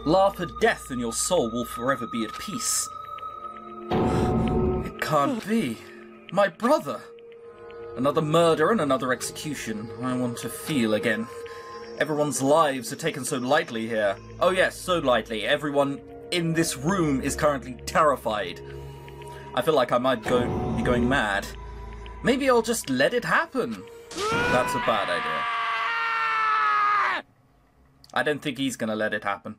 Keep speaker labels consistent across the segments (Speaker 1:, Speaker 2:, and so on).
Speaker 1: Laugh at death and your soul will forever be at peace. It can't be. My brother! Another murder and another execution. I want to feel again. Everyone's lives are taken so lightly here. Oh yes, so lightly. Everyone in this room is currently terrified. I feel like I might be going mad. Maybe I'll just let it happen. That's a bad idea. I don't think he's gonna let it happen.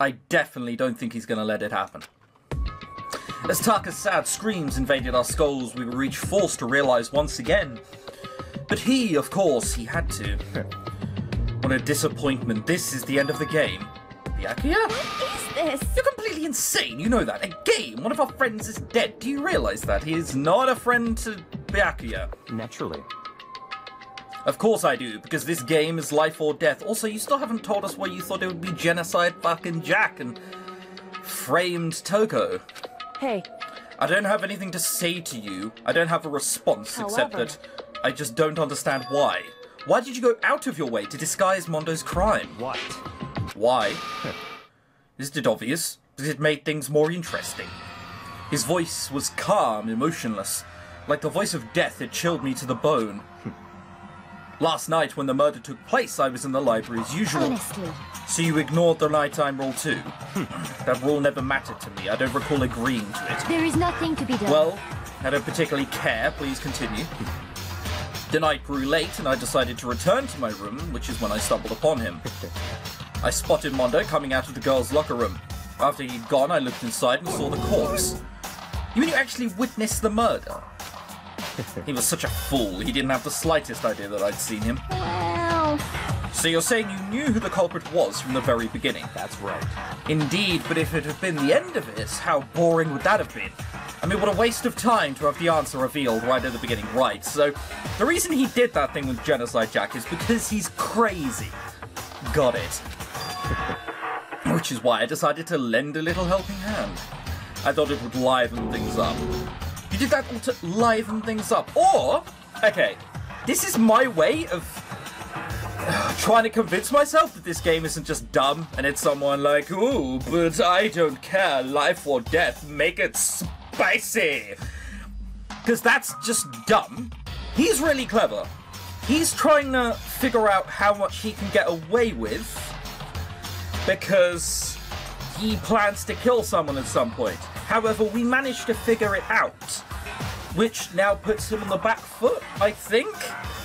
Speaker 1: I definitely don't think he's gonna let it happen. As Taka's sad screams invaded our skulls, we were each forced to realize once again. But he, of course, he had to. What a disappointment. This is the end of the game. Byakuya?
Speaker 2: What is this?
Speaker 1: You're completely insane, you know that. A game? One of our friends is dead. Do you realize that? He is not a friend to Byakuya.
Speaker 3: Naturally.
Speaker 1: Of course I do, because this game is life or death. Also, you still haven't told us why you thought it would be Genocide fucking Jack and framed Toko.
Speaker 2: Hey.
Speaker 1: I don't have anything to say to you. I don't have a response, except that I just don't understand why. Why did you go out of your way to disguise Mondo's crime?
Speaker 3: What?
Speaker 1: Why? Is it obvious? Because it made things more interesting. His voice was calm, emotionless. Like the voice of death, it chilled me to the bone. Last night, when the murder took place, I was in the library as usual.
Speaker 2: Honestly.
Speaker 1: So you ignored the nighttime rule too? That rule never mattered to me. I don't recall agreeing to it.
Speaker 2: There is nothing to be done.
Speaker 1: Well, I don't particularly care. Please continue. The night grew late, and I decided to return to my room, which is when I stumbled upon him. I spotted Mondo coming out of the girls' locker room. After he'd gone, I looked inside and saw the corpse. You mean you actually witnessed the murder? He was such a fool. He didn't have the slightest idea that I'd seen him.
Speaker 2: Well...
Speaker 1: So you're saying you knew who the culprit was from the very beginning?
Speaker 3: That's right.
Speaker 1: Indeed, but if it had been the end of it, how boring would that have been? I mean, what a waste of time to have the answer revealed right at the beginning, right? So, the reason he did that thing with Genocide Jack is because he's crazy. Got it. Which is why I decided to lend a little helping hand. I thought it would liven things up. You did that all to liven things up. Or, okay, this is my way of trying to convince myself that this game isn't just dumb and it's someone like, ooh, but I don't care, life or death, make it spicy. Because that's just dumb. He's really clever. He's trying to figure out how much he can get away with because he plans to kill someone at some point. However, we managed to figure it out, which now puts him on the back foot, I think.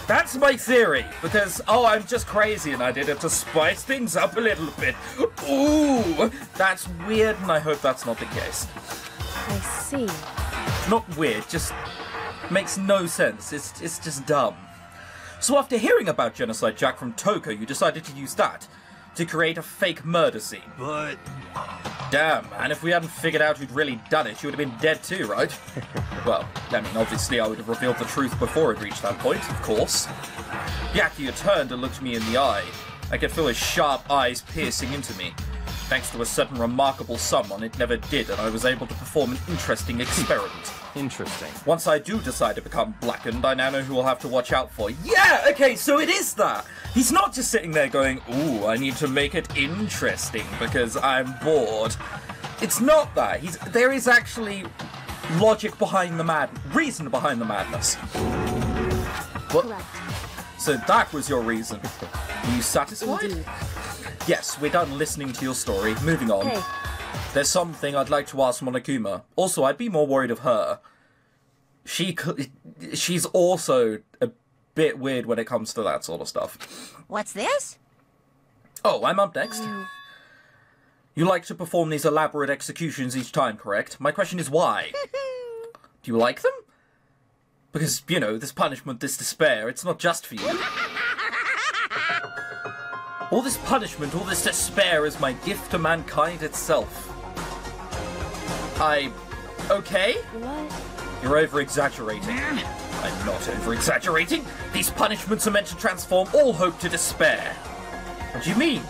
Speaker 1: That's my theory, because, oh, I'm just crazy and I did it to spice things up a little bit. Ooh, that's weird, and I hope that's not the case.
Speaker 2: I see.
Speaker 1: Not weird, just makes no sense. It's just dumb. So after hearing about Genocide Jack from Toko, you decided to use that to create a fake murder scene.
Speaker 3: But...
Speaker 1: Damn, man, if we hadn't figured out who'd really done it, you would have been dead too, right? Well, I mean, obviously I would have revealed the truth before it reached that point, of course. Byakuya turned and looked me in the eye. I could feel his sharp eyes piercing into me. Thanks to a certain remarkable someone, it never did, and I was able to perform an interesting experiment.
Speaker 3: Interesting.
Speaker 1: Once I do decide to become blackened, I now know who I'll have to watch out for. Yeah, okay, so it is that! He's not just sitting there going, ooh, I need to make it interesting because I'm bored. It's not that. There is actually logic behind the reason behind the madness. What?
Speaker 2: Correct.
Speaker 1: So that was your reason. Are you satisfied?
Speaker 2: Indeed.
Speaker 1: Yes, we're done listening to your story. Moving on.
Speaker 2: Hey.
Speaker 1: There's something I'd like to ask Monokuma. Also, I'd be more worried of her. She's also a bit weird when it comes to that sort of stuff.
Speaker 4: What's this?
Speaker 1: Oh, I'm up next. You like to perform these elaborate executions each time, correct? My question is why? Do you like them? Because, you know, this punishment, this despair, it's not just for you. All this punishment, all this despair is my gift to mankind itself. Okay?
Speaker 2: What?
Speaker 1: You're over-exaggerating. I'm not over-exaggerating. These punishments are meant to transform all hope to despair. What do you mean?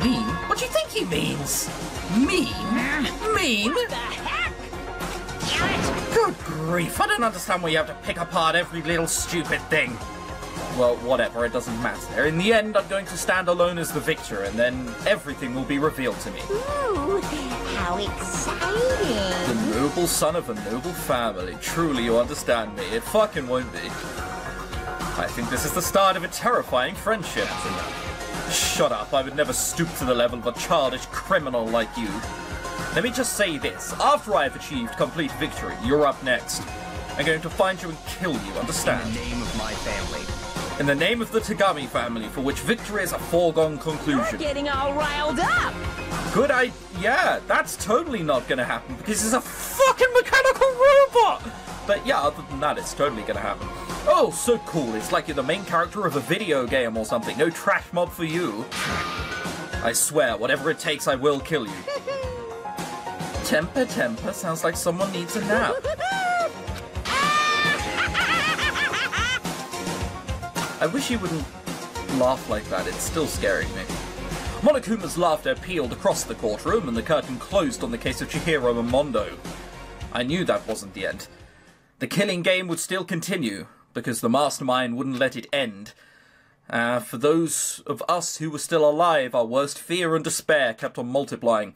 Speaker 1: Mean? What do you think he means? Mean? Mean?
Speaker 4: What the heck? Damn it!
Speaker 1: Good grief, I don't understand why you have to pick apart every little stupid thing. Well, whatever, it doesn't matter. In the end, I'm going to stand alone as the victor, and then everything will be revealed to me.
Speaker 3: Ooh, how exciting!
Speaker 1: The noble son of a noble family. Truly, you understand me. It fucking won't be. I think this is the start of a terrifying friendship. Shut up, I would never stoop to the level of a childish criminal like you. Let me just say this. After I have achieved complete victory, you're up next. I'm going to find you and kill you, understand?
Speaker 4: In the name of my family.
Speaker 1: In the name of the Tagami family, for which victory is a foregone conclusion.
Speaker 3: You're getting all riled up!
Speaker 1: Good yeah, that's totally not gonna happen because he's a fucking mechanical robot! But yeah, other than that, it's totally gonna happen. Oh, so cool. It's like you're the main character of a video game or something. No trash mob for you. I swear, whatever it takes, I will kill you. Temper, sounds like someone needs a nap. I wish you wouldn't laugh like that. It's still scaring me. Monokuma's laughter peeled across the courtroom and the curtain closed on the case of Chihiro and Mondo. I knew that wasn't the end. The killing game would still continue, because the mastermind wouldn't let it end. For those of us who were still alive, our worst fear and despair kept on multiplying.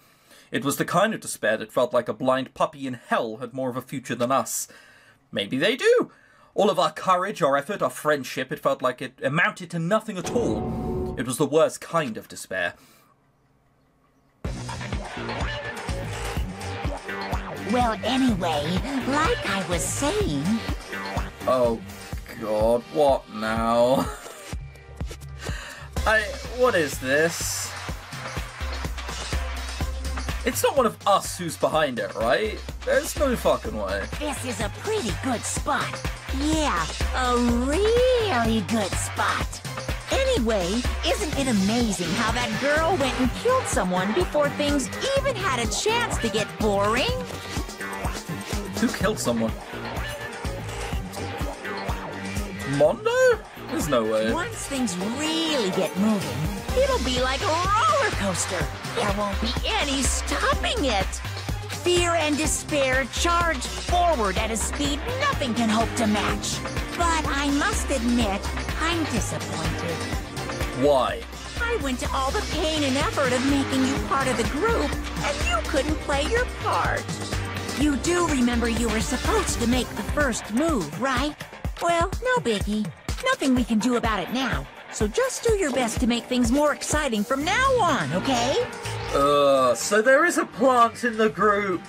Speaker 1: It was the kind of despair that felt like a blind puppy in hell had more of a future than us. Maybe they do. All of our courage, our effort, our friendship, it felt like it amounted to nothing at all. It was the worst kind of despair.
Speaker 3: Well, anyway, like I was saying...
Speaker 1: Oh, God, what now? What is this? It's not one of us who's behind it, right? There's no fucking way.
Speaker 3: This is a pretty good spot. Yeah, a really good spot. Anyway, isn't it amazing how that girl went and killed someone before things even had a chance to get boring?
Speaker 1: Who killed someone? Mondo? There's no way.
Speaker 3: Once things really get moving, it'll be like a roller coaster. There won't be any stopping it. Fear and despair charge forward at a speed nothing can hope to match. But I must admit, I'm disappointed.
Speaker 1: Why?
Speaker 3: I went to all the pain and effort of making you part of the group, and you couldn't play your part. You do remember you were supposed to make the first move, right? Well, no biggie. Nothing we can do about it now. So just do your best to make things more exciting from now on, okay?
Speaker 1: So there is a plant in the group.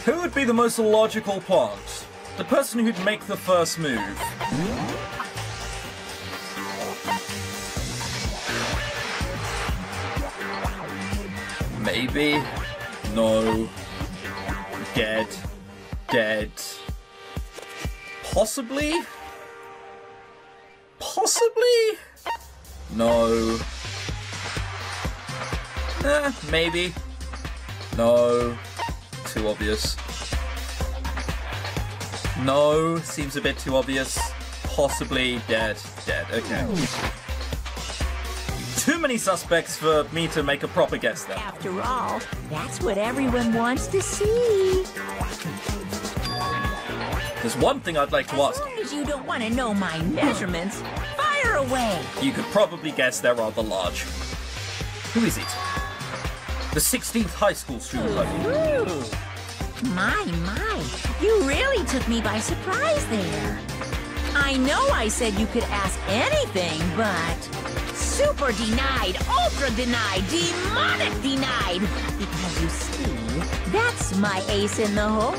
Speaker 1: Who would be the most logical plant? The person who'd make the first move. Maybe. No. Dead. Dead. Possibly? Possibly? No. Maybe. No. Too obvious. No. Seems a bit too obvious. Possibly dead. Dead. Okay. Too many suspects for me to make a proper guess there.
Speaker 3: After all, that's what everyone wants to see.
Speaker 1: There's one thing I'd like to ask.
Speaker 3: As long as you don't want to know my measurements, fire away.
Speaker 1: You could probably guess they're rather large. Who is it? The 16th high school student.
Speaker 3: Ooh. My, you really took me by surprise there. I know I said you could ask anything, but... super denied, ultra denied, demonic denied! Because you see, that's my ace in the hole.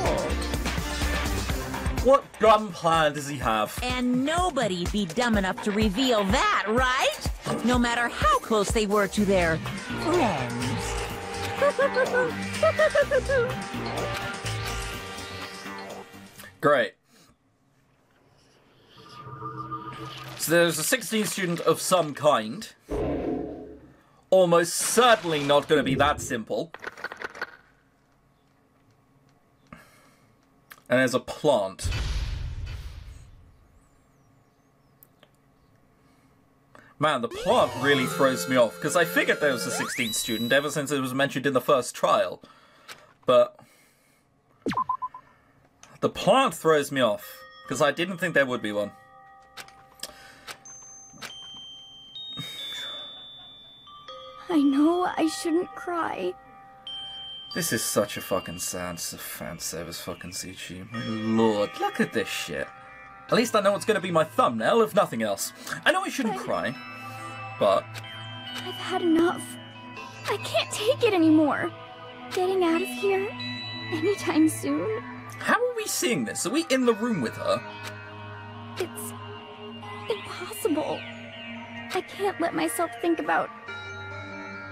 Speaker 1: What dumb plan does he have?
Speaker 3: And nobody'd be dumb enough to reveal that, right? No matter how close they were to their friends.
Speaker 1: Great. So there's a 16th student of some kind. Almost certainly not going to be that simple. And there's a plant. Man, the plant really throws me off, because I figured there was a 16th student ever since it was mentioned in the first trial. But the plant throws me off. because I didn't think there would be one.
Speaker 2: I know I shouldn't cry.
Speaker 1: This is such a fucking sad fan service fucking Suchi. My lord, look at this shit. At least I know it's going to be my thumbnail, if nothing else. I know I shouldn't cry, but...
Speaker 2: I've had enough. I can't take it anymore. Getting out of here anytime soon.
Speaker 1: How are we seeing this? Are we in the room with her?
Speaker 2: It's impossible. I can't let myself think about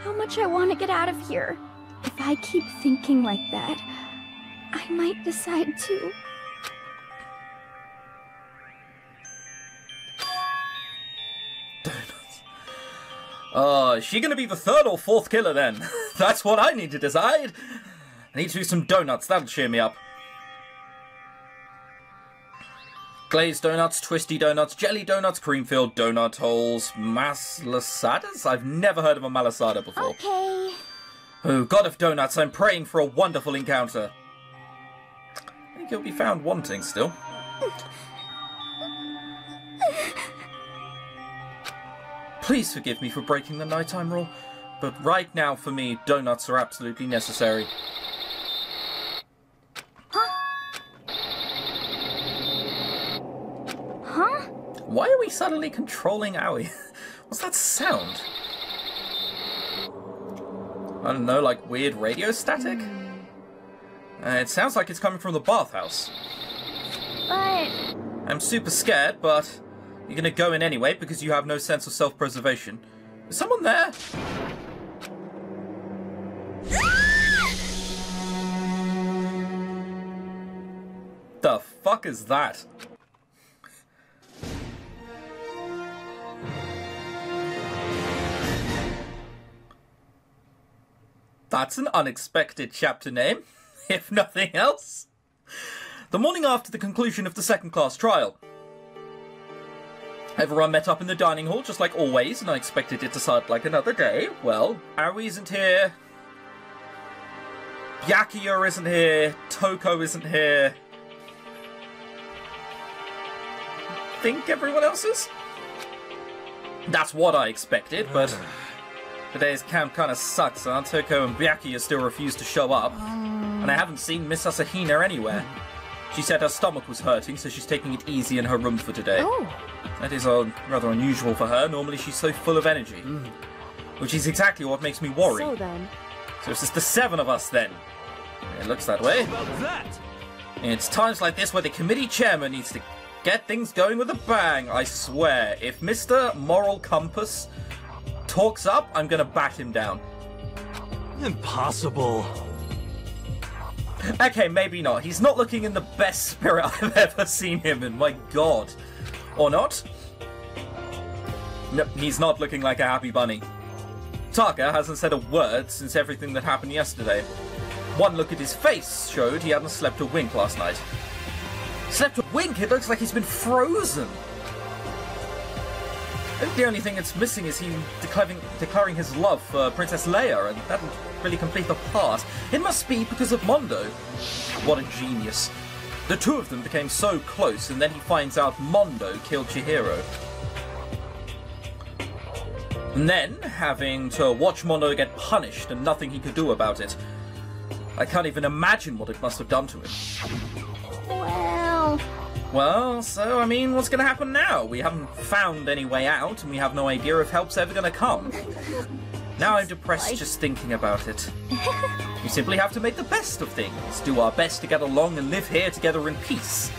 Speaker 2: how much I want to get out of here. If I keep thinking like that, I might decide to.
Speaker 1: Donuts. Is she gonna be the third or fourth killer then? That's what I need to decide. I need to do some donuts, that'll cheer me up. Glazed donuts, twisty donuts, jelly donuts, cream-filled donut holes, malasadas? I've never heard of a malasada before.
Speaker 2: Okay.
Speaker 1: Oh, God of Donuts, I'm praying for a wonderful encounter. I think he'll be found wanting still. Please forgive me for breaking the nighttime rule, but right now for me, donuts are absolutely necessary.
Speaker 2: Huh?
Speaker 1: Why are we suddenly controlling Aoi? What's that sound? I don't know, like weird radio static? It sounds like it's coming from the bathhouse.
Speaker 2: But...
Speaker 1: I'm super scared, but you're gonna go in anyway because you have no sense of self-preservation. Is someone there? The fuck is that? That's an unexpected chapter name, if nothing else. The morning after the conclusion of the second-class trial. Everyone met up in the dining hall, just like always, and I expected it to start like another day. Well, Aoi isn't here. Byakuya isn't here. Toko isn't here. I think everyone else is? That's what I expected, but... Today's camp kind of sucks, huh? Toko and Byakuya still refuse to show up. And I haven't seen Miss Asahina anywhere. She said her stomach was hurting, so she's taking it easy in her room for today.
Speaker 2: Oh.
Speaker 1: That is rather unusual for her. Normally she's so full of energy. Which is exactly what makes me worry.
Speaker 2: So then...
Speaker 1: So it's just the 7 of us then. It looks that way.
Speaker 4: How about that?
Speaker 1: It's times like this where the committee chairman needs to get things going with a bang. I swear, if Mr. Moral Compass talks up, I'm gonna bat him down.
Speaker 4: Impossible.
Speaker 1: Okay, maybe not. He's not looking in the best spirit I've ever seen him in, my god. Or not? Nope, he's not looking like a happy bunny. Taka hasn't said a word since everything that happened yesterday. One look at his face showed he hadn't slept a wink last night. Slept a wink? It looks like he's been frozen. I think the only thing that's missing is him declaring his love for Princess Leia, and that would really complete the part. It must be because of Mondo. What a genius. The two of them became so close, and then he finds out Mondo killed Chihiro. And then, having to watch Mondo get punished and nothing he could do about it. I can't even imagine what it must have done to him. Well, so, I mean, what's going to happen now? We haven't found any way out, and we have no idea if help's ever going to come. Now I'm depressed just thinking about it. We simply have to make the best of things, do our best to get along and live here together in peace.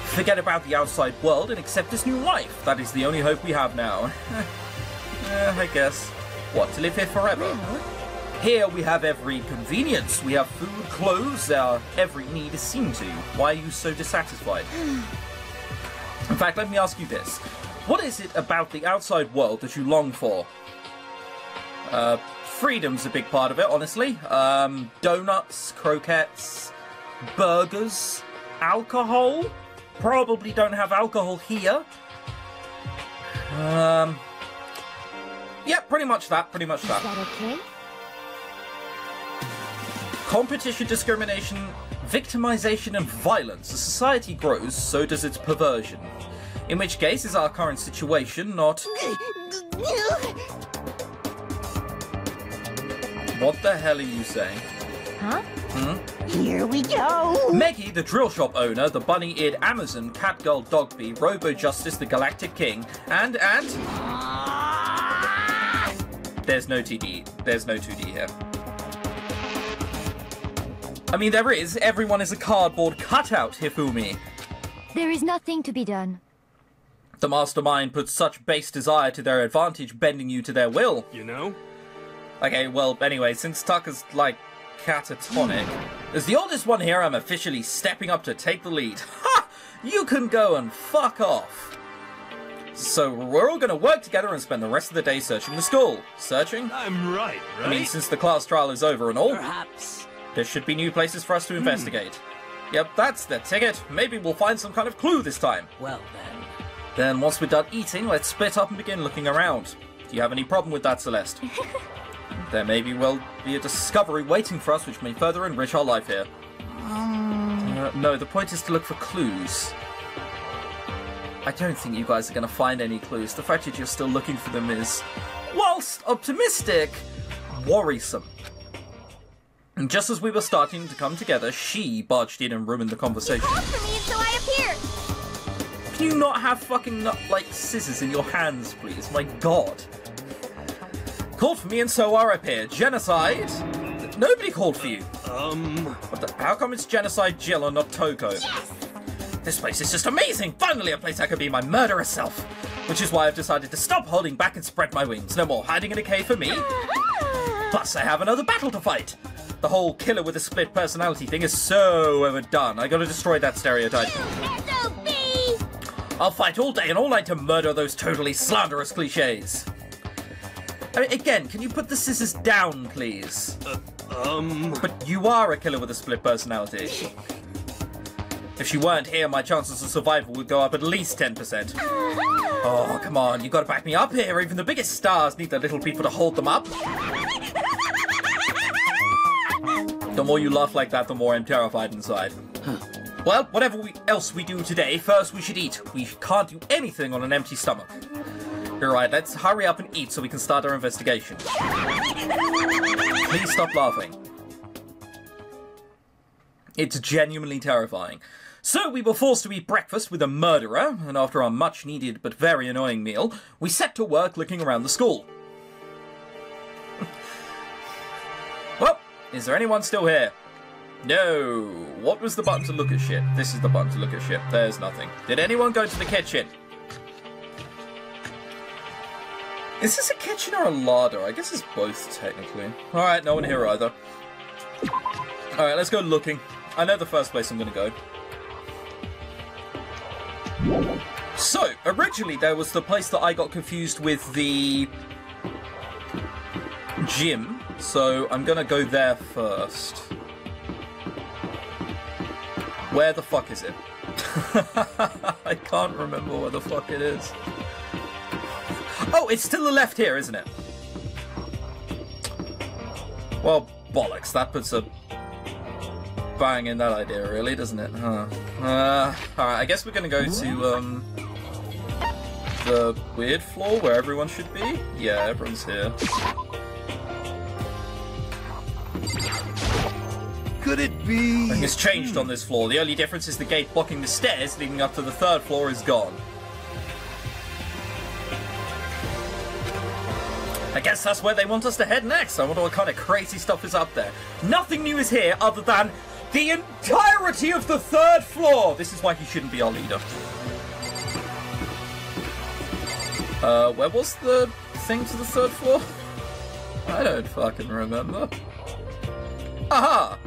Speaker 1: Forget about the outside world and accept this new life. That is the only hope we have now. I guess. What, to live here forever? Here we have every convenience. We have food, clothes, our every need is seen to. Why are you so dissatisfied? In fact, let me ask you this. What is it about the outside world that you long for? Freedom's a big part of it, honestly. Donuts, croquettes, burgers, alcohol. Probably don't have alcohol here. Yeah, pretty much that,
Speaker 2: Is that okay?
Speaker 1: Competition, discrimination, Victimization and violence. As society grows, so does its perversion. In which case is our current situation not... What the hell are you saying?
Speaker 3: Huh? Here we go!
Speaker 1: Meggy, the drill shop owner, the bunny-eared Amazon, Catgirl Dogby, Robo-Justice, the Galactic King, and... There's no TD. There's no 2D here. I mean, there is. Everyone is a cardboard cutout, Hifumi.
Speaker 2: There is nothing to be done.
Speaker 1: The mastermind puts such base desire to their advantage, bending you to their will.
Speaker 4: You know?
Speaker 1: Okay, well, anyway, since Tucker's, like, catatonic, as the oldest one here, I'm officially stepping up to take the lead. Ha! You can go and fuck off. So we're all gonna work together and spend the rest of the day searching the school. Searching?
Speaker 4: I'm right?
Speaker 1: I mean, since the class trial is over and all,
Speaker 3: Perhaps.
Speaker 1: there should be new places for us to investigate. Yep, that's the ticket. Maybe we'll find some kind of clue this time.
Speaker 3: Well then.
Speaker 1: Then, once we're done eating, let's split up and begin looking around. Do you have any problem with that, Celeste? There may be, well, be a discovery waiting for us which may further enrich our life here. No, the point is to look for clues. I don't think you guys are going to find any clues. The fact that you're still looking for them is, whilst optimistic, worrisome. And just as we were starting to come together, she barged in and ruined the conversation.
Speaker 2: You called for me, so I appeared.
Speaker 1: Can you not have fucking, like, scissors in your hands, please? My god. Called for me and so I appeared. Genocide? Nobody called for you. What the, how come it's Genocide Jill and not Toko?
Speaker 2: Yes!
Speaker 1: This place is just amazing! Finally a place I could be my murderous self! Which is why I've decided to stop holding back and spread my wings. No more hiding in a cave for me. Plus I have another battle to fight. The whole killer with a split personality thing is so overdone. I gotta destroy that stereotype. I'll fight all day and all night to murder those totally slanderous cliches. I mean, again, can you put the scissors down, please? But you are a killer with a split personality. If she weren't here, my chances of survival would go up at least 10%. Oh, come on, you gotta back me up here. Even the biggest stars need their little people to hold them up. The more you laugh like that, the more I'm terrified inside. Well, whatever else we do today, first we should eat. We can't do anything on an empty stomach. You're right, let's hurry up and eat so we can start our investigation. Please stop laughing. It's genuinely terrifying. So we were forced to eat breakfast with a murderer, and after our much-needed but very annoying meal, we set to work looking around the school. Well, is there anyone still here? No. What was the button to look at shit? This is the button to look at shit. There's nothing. Did anyone go to the kitchen? Is this a kitchen or a larder? I guess it's both, technically. Alright, no one here either. Alright, let's go looking. I know the first place I'm gonna go. So, originally there was the place that I got confused with the gym. So, I'm gonna go there first. Where the fuck is it? I can't remember where the fuck it is. Oh, it's to the left here, isn't it? Well, bollocks. That puts a bang in that idea, really, doesn't it? Huh. Alright, I guess we're gonna go to, the weird floor where everyone should be? Yeah, everyone's here.
Speaker 4: Could it be?
Speaker 1: Nothing has changed on this floor. The only difference is the gate blocking the stairs leading up to the third floor is gone. I guess that's where they want us to head next. I wonder what kind of crazy stuff is up there. Nothing new is here other than the entirety of the third floor. This is why he shouldn't be our leader. Where was the thing to the third floor? I don't fucking remember. Aha!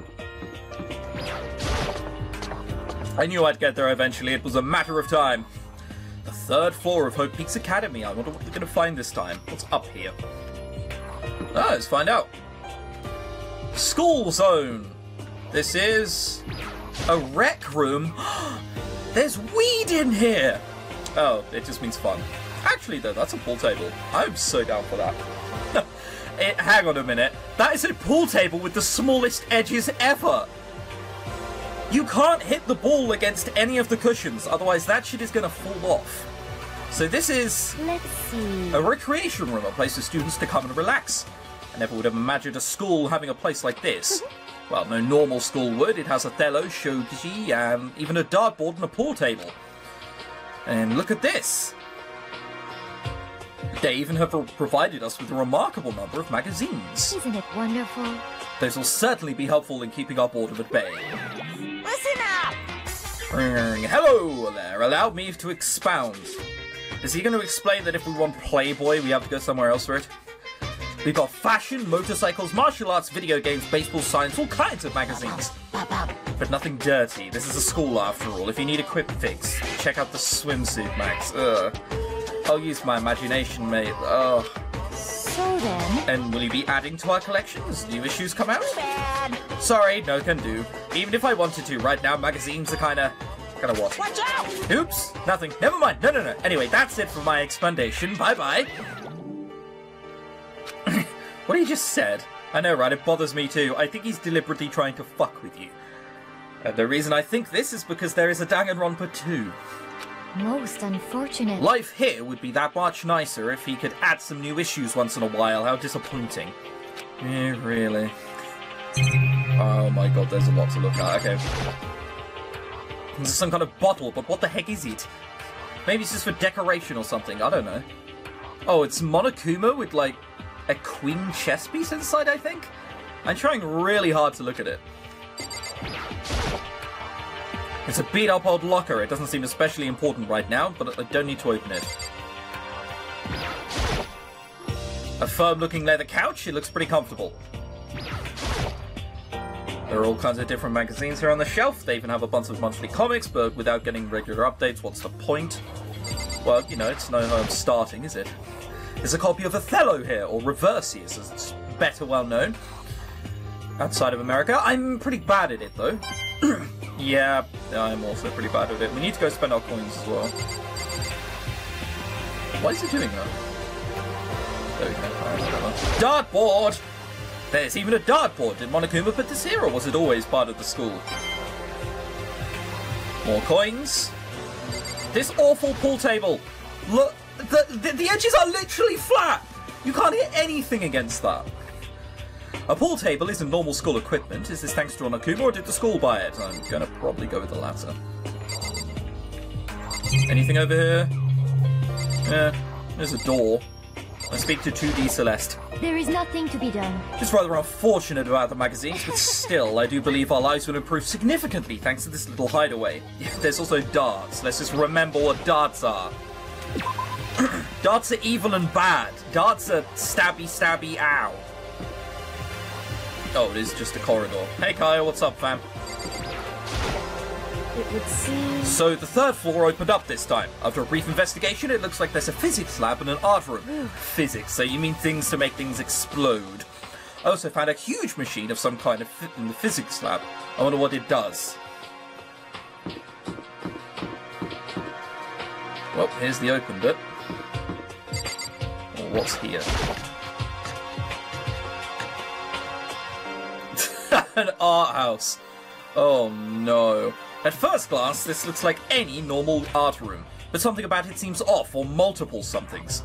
Speaker 1: I knew I'd get there eventually. It was a matter of time. The third floor of Hope Peaks Academy. I wonder what we're going to find this time. What's up here? Ah, let's find out. School zone. This is a rec room. There's weed in here. Oh, it just means fun. Actually, though, that's a pool table. I'm so down for that. Hang on a minute. That is a pool table with the smallest edges ever. You can't hit the ball against any of the cushions, otherwise that shit is gonna fall off. So this is
Speaker 2: Let's see.
Speaker 1: a recreation room, a place for students to come and relax. I never would have imagined a school having a place like this. Well, no normal school would. It has Othello, shogi, and even a dartboard and a pool table. And look at this. They even have provided us with a remarkable number of magazines.
Speaker 2: Isn't it wonderful?
Speaker 1: Those will certainly be helpful in keeping our boredom at bay.
Speaker 3: Listen up!
Speaker 1: Hello there, allow me to expound. Is he going to explain that if we want Playboy, we have to go somewhere else for it? We've got fashion, motorcycles, martial arts, video games, baseball, science, all kinds of magazines. But nothing dirty. This is a school after all. If you need a quick fix, check out the swimsuit mags. I'll use my imagination, mate. Ugh.
Speaker 2: So then...
Speaker 1: And will you be adding to our collection as new issues come out?
Speaker 3: Bad!
Speaker 1: Sorry, no can do. Even if I wanted to, right now magazines are kinda what?
Speaker 3: Watch out!
Speaker 1: Oops, nothing. Never mind. No. Anyway, that's it for my explanation. Bye-bye. What he just said. I know, right? It bothers me too. I think he's deliberately trying to fuck with you. And the reason I think this is because there is a Danganronpa 2.
Speaker 2: Most unfortunate.
Speaker 1: Life here would be that much nicer if he could add some new issues once in a while. How disappointing. Yeah, really. Oh my god, there's a lot to look at. Okay. This is some kind of bottle, but what the heck is it? Maybe it's just for decoration or something. I don't know. Oh, it's Monokuma with, like, a queen chess piece inside, I think? I'm trying really hard to look at it. It's a beat-up old locker. It doesn't seem especially important right now, but I don't need to open it. A firm-looking leather couch. It looks pretty comfortable. There are all kinds of different magazines here on the shelf. They even have a bunch of monthly comics, but without getting regular updates, what's the point? Well, you know, it's no harm starting, is it? There's a copy of Othello here, or Reversius, as it's better well known. Outside of America, I'm pretty bad at it, though. Yeah, I'm also pretty bad at it. We need to go spend our coins as well. Why is it doing that? There we go. Dartboard! There's even a dartboard. Did Monokuma put this here, or was it always part of the school? More coins. This awful pool table. Look, the edges are literally flat. You can't hit anything against that. A pool table isn't normal school equipment. Is this thanks to Monokuma, or did the school buy it? I'm gonna probably go with the latter. Anything over here? Yeah, there's a door. I speak to 2D Celeste.
Speaker 2: There is nothing to be done.
Speaker 1: It's rather unfortunate about the magazines, but still, I do believe our lives will improve significantly thanks to this little hideaway. There's also darts. Let's just remember what darts are. Darts are evil and bad. Darts are stabby, ow. Oh, it is just a corridor. Hey Kyle, what's up, fam?
Speaker 2: It would seem...
Speaker 1: So the third floor opened up this time. After a brief investigation, it looks like there's a physics lab and an art room. Physics, so you mean things to make things explode. I also found a huge machine of some kind in the physics lab. I wonder what it does. Well, here's the open bit. Or what's here? An art house. Oh no. At first glance, this looks like any normal art room, but something about it seems off, or multiple somethings.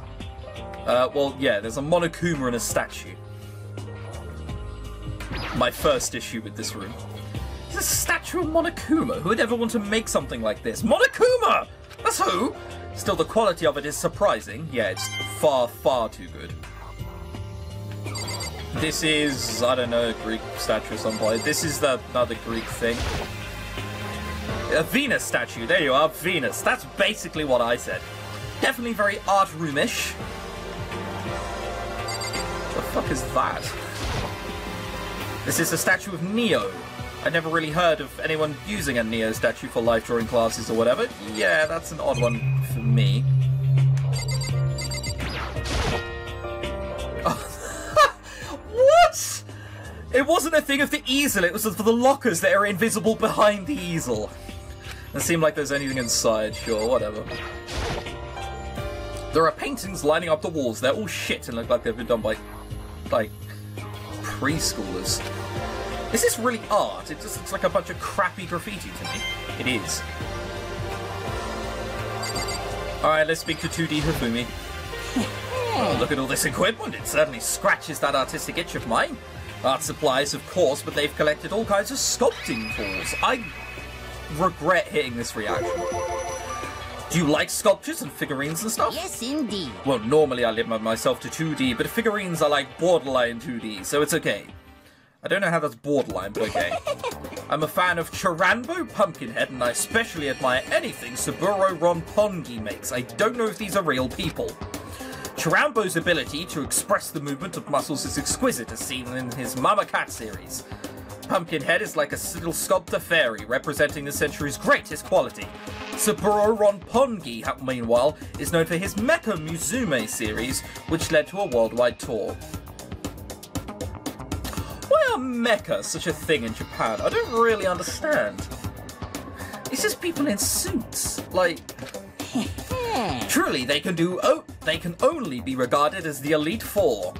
Speaker 1: Well, yeah, there's a Monokuma and a statue. My first issue with this room. There's a statue of Monokuma? Who would ever want to make something like this? Monokuma! That's who! Still, the quality of it is surprising. Yeah, it's far, far too good. This is, I don't know, a Greek statue or something. This is another Greek thing. A Venus statue, there you are, Venus. That's basically what I said. Definitely very art room-ish. The fuck is that? This is a statue of Neo. I never really heard of anyone using a Neo statue for life drawing classes or whatever. Yeah, that's an odd one for me. What? It wasn't a thing of the easel, it was for the lockers that are invisible behind the easel. It seemed like there's anything inside, sure, whatever. There are paintings lining up the walls. They're all shit and look like they've been done by, like, preschoolers. Is this really art? It just looks like a bunch of crappy graffiti to me. It is. Alright, let's speak to 2D Hifumi. Oh, look at all this equipment. It certainly scratches that artistic itch of mine. Art supplies, of course, but they've collected all kinds of sculpting tools. I regret hitting this reaction. Do you like sculptures and figurines and stuff?
Speaker 3: Yes, indeed.
Speaker 1: Well, normally I limit myself to 2D, but figurines are like borderline 2D, so it's okay. I don't know how that's borderline, but okay. I'm a fan of Chirambo Pumpkinhead, and I especially admire anything Saburo Ronpongi makes. I don't know if these are real people. Chirambo's ability to express the movement of muscles is exquisite, as seen in his Mama Cat series. Pumpkinhead is like a little sculptor fairy, representing the century's greatest quality. Saburo Ronpongi, meanwhile, is known for his Mecha Musume series, which led to a worldwide tour. Why are mecha such a thing in Japan? I don't really understand. It's just people in suits. Like, truly, they can only be regarded as the Elite Four.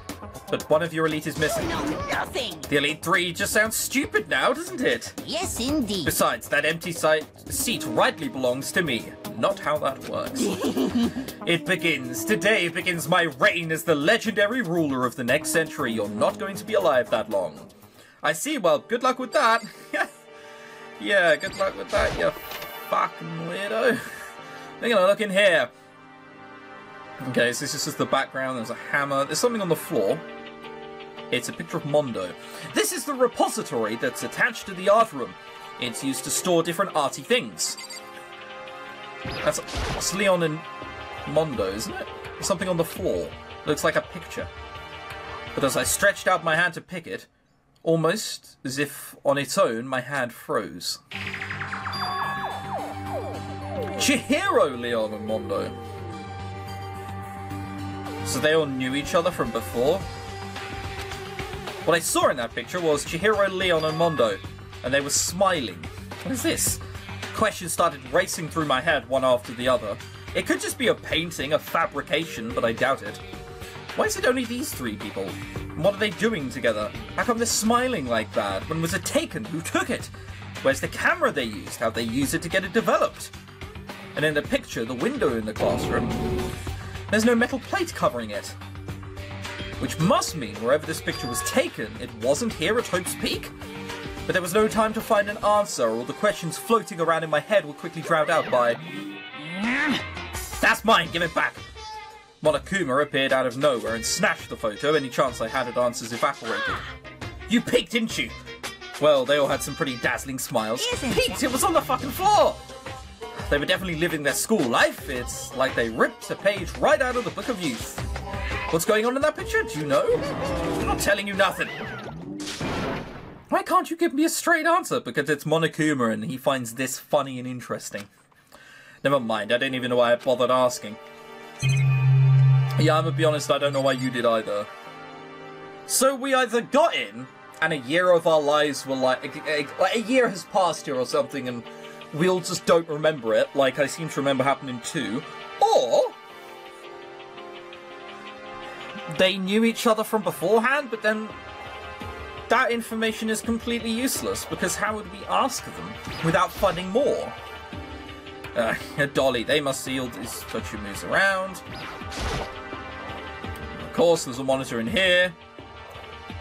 Speaker 1: But one of your elite is missing.
Speaker 3: No, nothing.
Speaker 1: The Elite Three just sounds stupid now, doesn't it?
Speaker 3: Yes, indeed.
Speaker 1: Besides, that empty seat rightly belongs to me. Not how that works. It begins. Today begins my reign as the legendary ruler of the next century. You're not going to be alive that long. I see. Well, good luck with that. Yeah, good luck with that, you fucking weirdo. We're gonna look in here. Okay, so this is just the background. There's a hammer. There's something on the floor. It's a picture of Mondo. This is the repository that's attached to the art room. It's used to store different arty things. That's Leon and Mondo, isn't it? There's something on the floor. Looks like a picture. But as I stretched out my hand to pick it, almost as if on its own, my hand froze. Chihiro, Leon and Mondo. So they all knew each other from before? What I saw in that picture was Chihiro, Leon and Mondo, and they were smiling. What is this? Questions started racing through my head one after the other. It could just be a painting, a fabrication, but I doubt it. Why is it only these three people? And what are they doing together? How come they're smiling like that? When was it taken? Who took it? Where's the camera they used? How'd they use it to get it developed? And in the picture, the window in the classroom, there's no metal plate covering it. Which must mean wherever this picture was taken, it wasn't here at Hope's Peak. But there was no time to find an answer, or the questions floating around in my head were quickly drowned out by... That's mine, give it back! Monokuma appeared out of nowhere and snatched the photo. Any chance I had at answers evaporated. You peeked, didn't you? Well, they all had some pretty dazzling smiles. Peeked, it was on the fucking floor! They were definitely living their school life. It's like they ripped a page right out of the Book of Youth. What's going on in that picture? Do you know? I'm not telling you nothing. Why can't you give me a straight answer? Because it's Monokuma and he finds this funny and interesting. Never mind, I don't even know why I bothered asking. Yeah, I'm gonna be honest, I don't know why you did either. So we either got in, and a year of our lives were like a year has passed here or something, and we all just don't remember it, like I seem to remember happening too, or they knew each other from beforehand, but then that information is completely useless, because how would we ask them without finding more? Dolly, they must see all this, but she moves around. Of course, there's a monitor in here.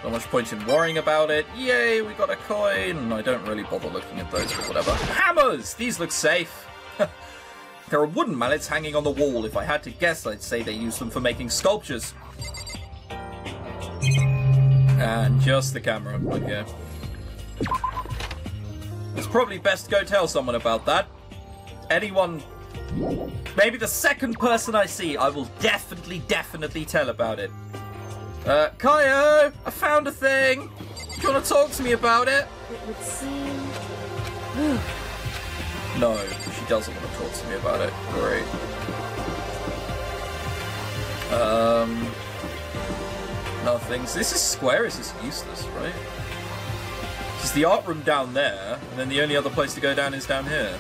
Speaker 1: Not much point in worrying about it. Yay, we got a coin. I don't really bother looking at those, but whatever. Hammers! These look safe. There are wooden mallets hanging on the wall. If I had to guess, I'd say they use them for making sculptures. And just the camera. Okay. It's probably best to go tell someone about that. Anyone... Maybe the second person I see, I will definitely tell about it. Kaio! I found a thing! Do you want to talk to me about it?
Speaker 2: It would seem...
Speaker 1: No, she doesn't want to talk to me about it. Great. Nothing. So this is square, this is useless, right? There's the art room down there, and then the only other place to go down is down here.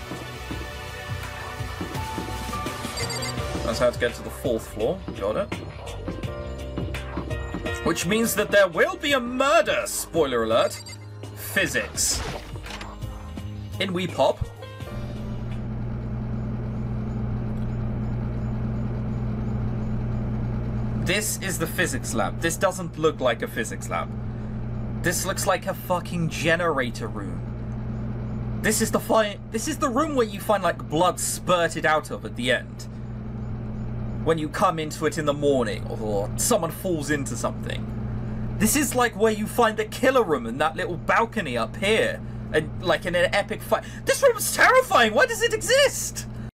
Speaker 1: That's how to get to the 4th floor. Got it. Which means that there will be a murder! Spoiler alert. physics. In we pop. This is the physics lab. This doesn't look like a physics lab. This looks like a fucking generator room. This is the room where you find like blood spurted out of at the end. When you come into it in the morning or someone falls into something. This is like where you find the killer room in that little balcony up here. And like in an epic fight. This room is terrifying. Why does it exist?